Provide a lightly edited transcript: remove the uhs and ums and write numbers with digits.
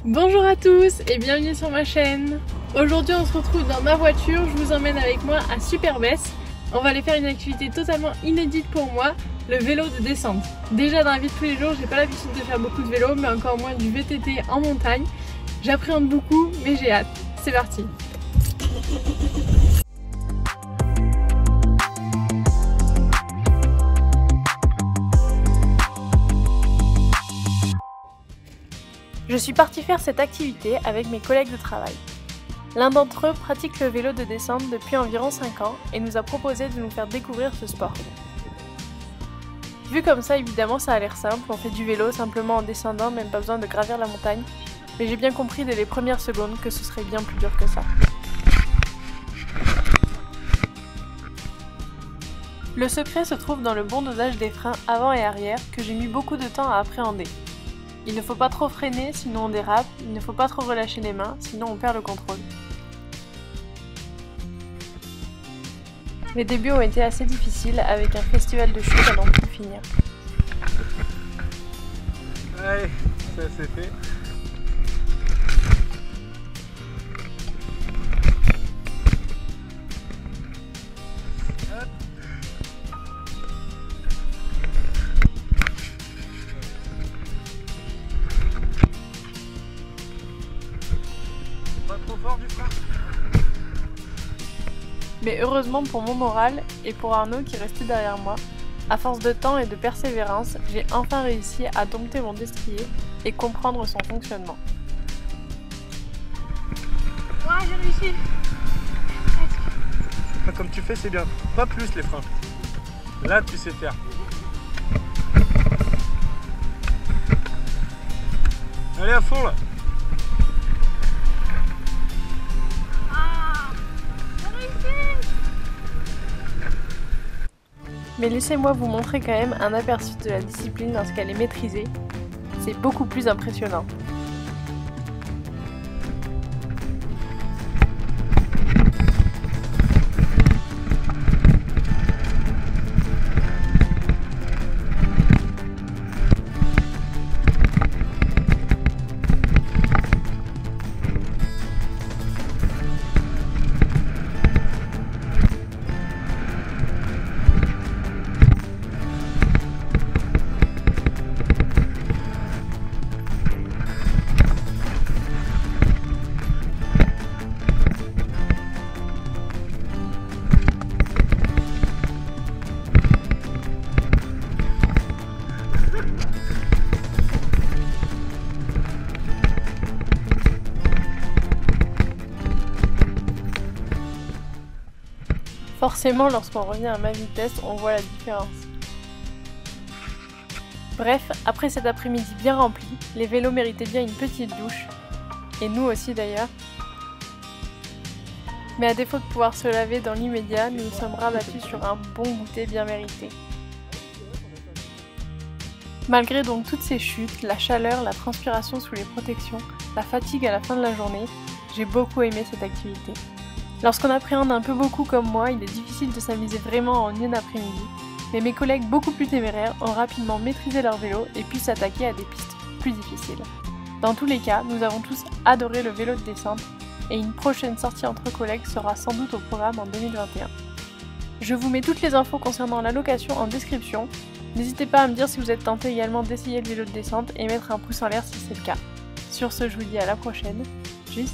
Bonjour à tous et bienvenue sur ma chaîne. Aujourd'hui on se retrouve dans ma voiture, je vous emmène avec moi à Superbès. On va aller faire une activité totalement inédite pour moi, le vélo de descente. Déjà dans la vie de tous les jours, j'ai pas l'habitude de faire beaucoup de vélo, mais encore moins du VTT en montagne. J'appréhende beaucoup, mais j'ai hâte. C'est parti! Je suis partie faire cette activité avec mes collègues de travail. L'un d'entre eux pratique le vélo de descente depuis environ 5 ans et nous a proposé de nous faire découvrir ce sport. Vu comme ça, évidemment, ça a l'air simple, on fait du vélo simplement en descendant, même pas besoin de gravir la montagne, mais j'ai bien compris dès les premières secondes que ce serait bien plus dur que ça. Le secret se trouve dans le bon dosage des freins avant et arrière que j'ai mis beaucoup de temps à appréhender. Il ne faut pas trop freiner, sinon on dérape, il ne faut pas trop relâcher les mains, sinon on perd le contrôle. Les débuts ont été assez difficiles avec un festival de chute à n'en plus finir. Allez, ça c'est fait. Pas trop fort du frein. Mais heureusement pour mon moral et pour Arnaud qui restait derrière moi, à force de temps et de persévérance, j'ai enfin réussi à dompter mon destrier et comprendre son fonctionnement. Ouais, j'ai réussi. Comme tu fais, c'est bien. Pas plus les freins. Là, tu sais faire. Allez à fond là. Mais laissez-moi vous montrer quand même un aperçu de la discipline lorsqu'elle est maîtrisée. C'est beaucoup plus impressionnant. Forcément, lorsqu'on revient à ma vitesse, on voit la différence. Bref, après cet après-midi bien rempli, les vélos méritaient bien une petite douche, et nous aussi d'ailleurs. Mais à défaut de pouvoir se laver dans l'immédiat, nous nous sommes rabattus sur un bon goûter bien mérité. Malgré donc toutes ces chutes, la chaleur, la transpiration sous les protections, la fatigue à la fin de la journée, j'ai beaucoup aimé cette activité. Lorsqu'on appréhende un peu beaucoup comme moi, il est difficile de s'amuser vraiment en une après-midi, mais mes collègues beaucoup plus téméraires ont rapidement maîtrisé leur vélo et pu s'attaquer à des pistes plus difficiles. Dans tous les cas, nous avons tous adoré le vélo de descente et une prochaine sortie entre collègues sera sans doute au programme en 2021. Je vous mets toutes les infos concernant la location en description. N'hésitez pas à me dire si vous êtes tenté également d'essayer le vélo de descente et mettre un pouce en l'air si c'est le cas. Sur ce, je vous dis à la prochaine. Tchuss!